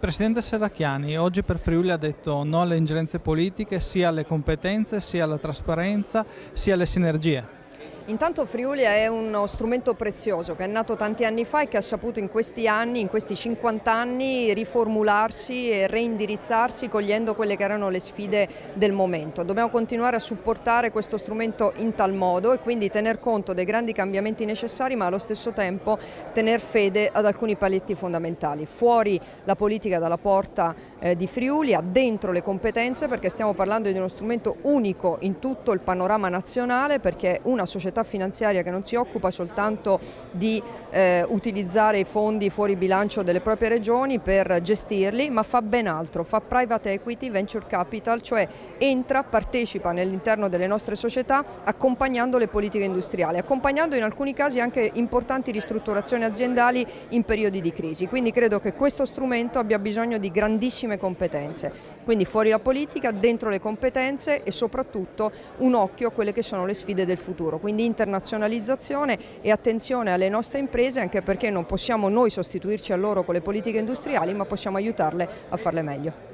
Presidente Serracchiani, oggi per Friuli ha detto no alle ingerenze politiche, sia alle competenze, sia alla trasparenza, sia alle sinergie. Intanto Friuli è uno strumento prezioso che è nato tanti anni fa e che ha saputo in questi anni, in questi 50 anni, riformularsi e reindirizzarsi cogliendo quelle che erano le sfide del momento. Dobbiamo continuare a supportare questo strumento in tal modo e quindi tener conto dei grandi cambiamenti necessari, ma allo stesso tempo tener fede ad alcuni paletti fondamentali. Fuori la politica dalla porta di Friuli, dentro le competenze, perché stiamo parlando di uno strumento unico in tutto il panorama nazionale, perché è una società finanziaria che non si occupa soltanto di utilizzare i fondi fuori bilancio delle proprie regioni per gestirli, ma fa ben altro, fa private equity, venture capital, cioè entra, partecipa all'interno delle nostre società accompagnando le politiche industriali, accompagnando in alcuni casi anche importanti ristrutturazioni aziendali in periodi di crisi. Quindi credo che questo strumento abbia bisogno di grandissime competenze, quindi fuori la politica, dentro le competenze e soprattutto un occhio a quelle che sono le sfide del futuro. Quindi internazionalizzazione e attenzione alle nostre imprese, anche perché non possiamo noi sostituirci a loro con le politiche industriali, ma possiamo aiutarle a farle meglio.